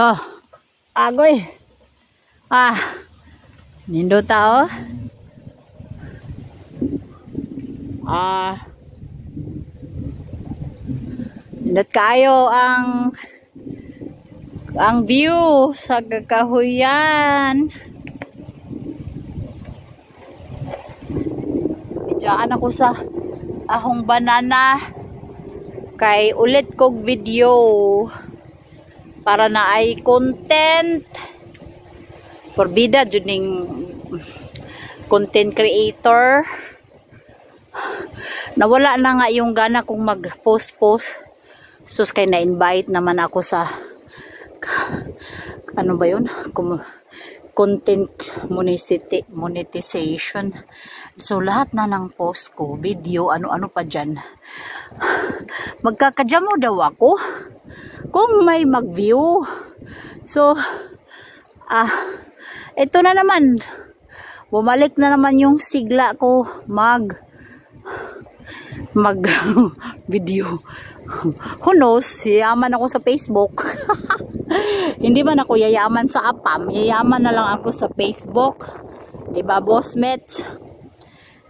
Oh, agoy. Nindot tao. Nindot kayo ang view sa kakahuyan. Diyan ako sa ahong banana kay ulit kog video para na ay content forbida juning content creator. Nawala na nga yung gana kong mag-post sus kay na-invite naman ako sa ano ba yun, content monetization. So lahat na ng post ko, video, ano-ano pa dyan, magkakadya mo daw ako kung may mag-view. So ito na naman, bumalik na naman yung sigla ko mag video. Who knows, yayaman ako sa Facebook. Hindi man ako yayaman sa Apam, yayaman na lang ako sa Facebook. Diba Boss Mets?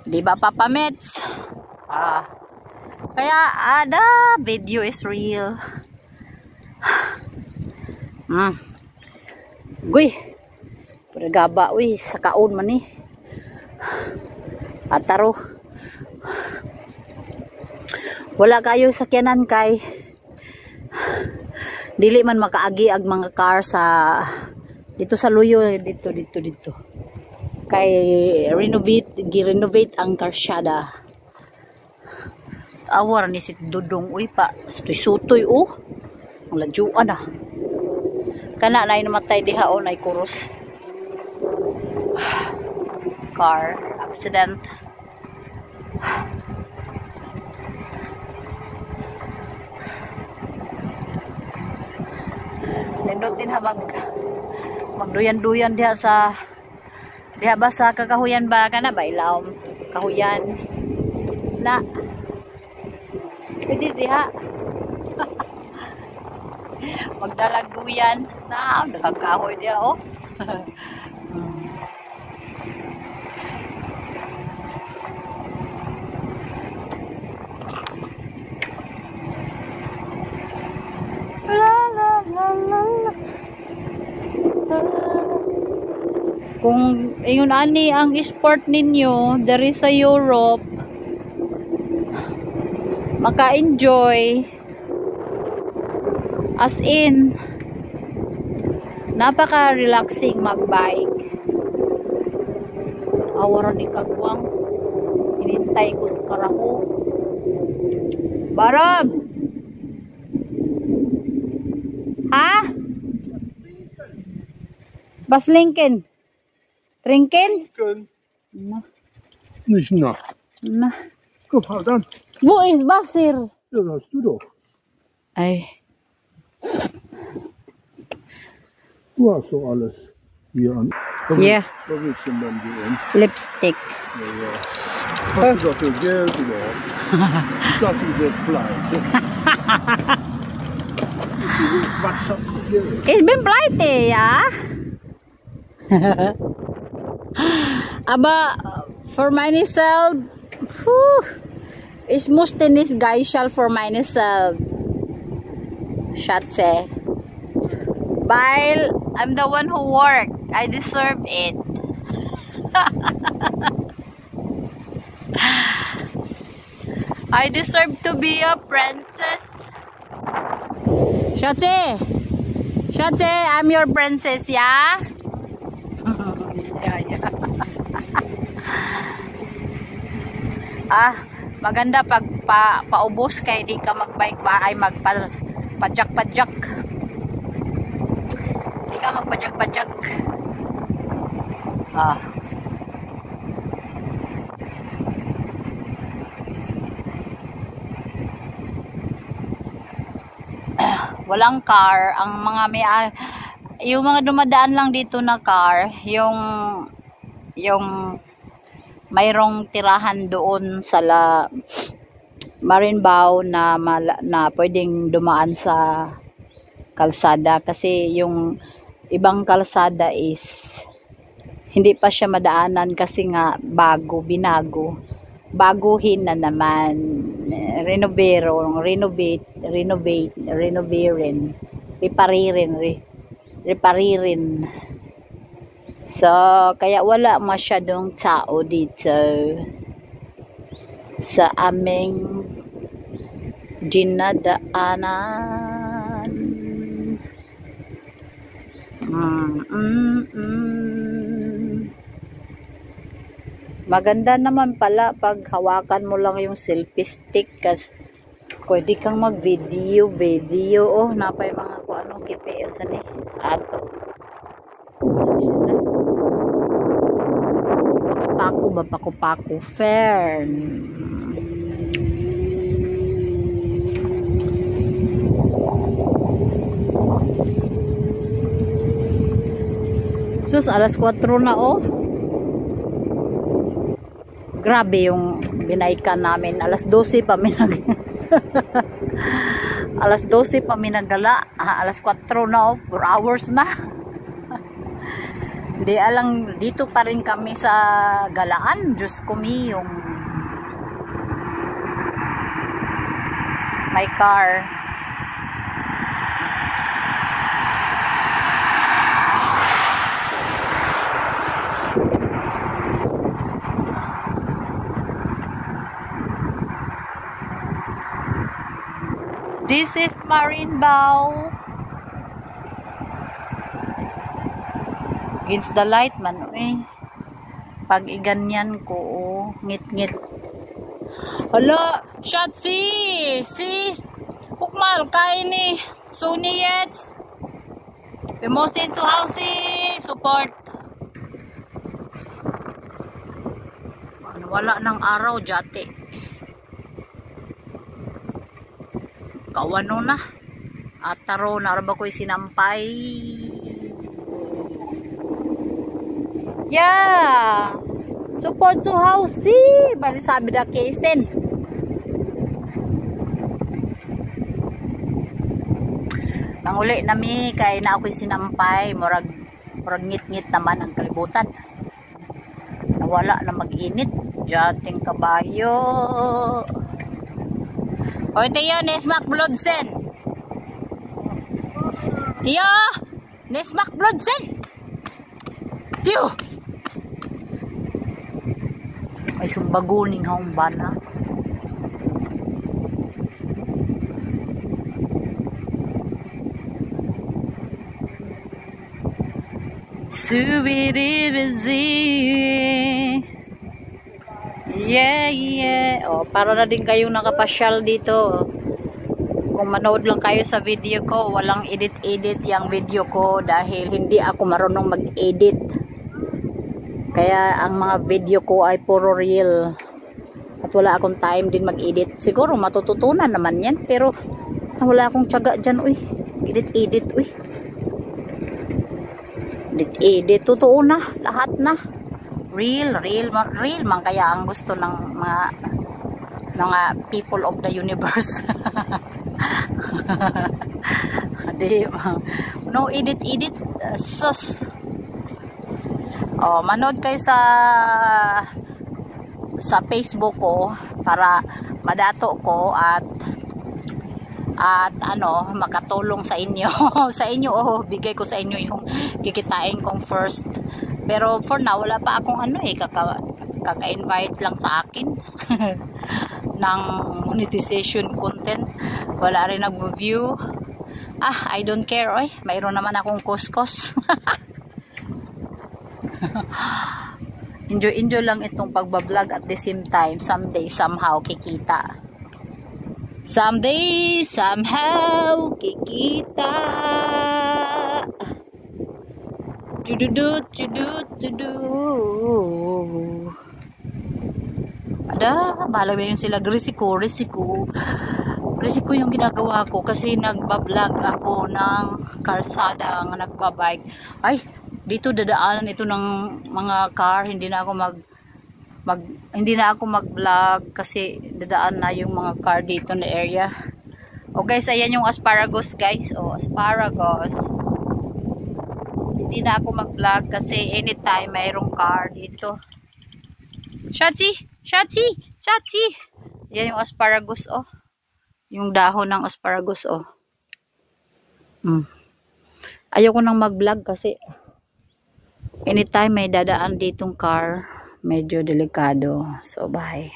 Diba Papa Mets? Kaya the video is real. Guy, pergaba uy, sa kaon man eh. Ataro. Wala kayo sakyanan kay dili man makaagi ag mga car sa dito sa Luyo, dito kay gi-renovate ang karsyada. Awar ni si Dudong uy pa sutoy ang lajuan kana na namatay diha ay kuros car accident. Nindot din magduyan-duyan diha ba sa kakahuyan ba kana ba ilaw kahuyan na pwede diha magdalagduyan na nakakahoy diha Kung ayun ani ang sport ninyo dari sa Europe, maka-enjoy as in napaka-relaxing mag-bike. Awaran ni kagwang hinintay ko sa karaho. Barab! Ha? Bas Lincoln? Trinken? Na. Nicht nach. Na. Guck mal dann. Wo ist Basir? Ja, das hast du doch. Ay. Du hast doch alles hier an. Yeah. Was willst du denn dann sehen? Lipstick. Ja, ja. Hast du dafür Geld überhaupt? Ich dachte, du wärst pleite. Was hast du Geld? Ich bin pleite, ja. Aber für myself, ich musste nicht geischel für myself, Schatze. Weil I'm the one who worked. I deserve it. I deserve to be a princess. Schatze, Schatze, I'm your princess, yeah? Maganda pag paubos kay di ka magbike ba ay magpadyak-padyak. Di ka magpadyak-padyak. Walang car ang mga yung mga dumadaan lang dito na car, yung mayroong tirahan doon sa Marinbao na pwedeng dumaan sa kalsada kasi yung ibang kalsada is hindi pa siya madaanan kasi nga binago. Baguhin na naman. Reparirin. So, kaya wala masyadong tao dito sa aming dinadaanan. Maganda naman pala pag hawakan mo lang yung selfie stick kasi pwede kang mag-video. Oh, napay mga kung anong KPL sa ni sa ato. Paku Fern. Sus, alas 4 na oh. Grabe yung binaikan namin. Alas 12 pa alas 12 pa minagala. Alas 4 na oh. 4 hours na. Hindi alang dito pa rin kami sa galaan. Diyos ko yung my car. This is Marinbao. Against the light man eh. Pag iganyan ko oh, ngit-ngit. Hala, Shatsi, sis, kukmal kay ni Sony yet. Pimosin to house support. Wala ng araw jate. Kawano na. Ataro na arba ko'y sinampay. Yeah. Support to house. Bali sabi da kesen. Nanguli nami kay na ako'y sinampay. Murag ngit-ngit naman ang kalibutan. Nawala na mag-init. Jating kabayo. Oy, Tiyo, Nesmak Bloodsen. Tiyo, Nesmak Bloodsen. Tiyo. Ay, sumbaguning haong bana. Subidi-bizi. Yeah. Oh, para na din kayong nakapasyal dito. Kung manood lang kayo sa video ko, walang edit yung video ko dahil hindi ako marunong mag-edit. Kaya ang mga video ko ay puro real. At wala akong time din mag-edit. Siguro matututunan naman yan, pero wala akong tiyaga dyan, uy. Edit, uy. Edit, totoo na, lahat na. Real man kaya ang gusto ng mga people of the universe. Di, no edit sus. Oh, manood kayo sa Facebook ko para madato ko at ano makatulong sa inyo. Sa inyo bigay ko sa inyo yung kikitain kong first. Pero for now, wala pa akong kaka-invite lang sa akin ng monetization content. Wala rin nag-view. I don't care, oy. Mayroon naman akong kuskus. Enjoy lang itong pagbablog at the same time. Someday, somehow, kikita. Someday, somehow, kikita. Bahala ba yung sila risiko yung ginagawa ko kasi nagbablog ako ng karsada ng nagbabike. Ay, dito dadaanan ito ng mga car, hindi na ako mag-vlog kasi dadaan na yung mga car dito na area. O guys, ayan yung asparagus guys. O, asparagus. Hindi na ako mag-vlog kasi anytime mayroong car dito. Shati! Shati! Shati! Yan yung asparagus, oh. Yung dahon ng asparagus, oh. Ayoko nang mag-vlog kasi anytime may dadaan ditong car, medyo delikado. So, bye.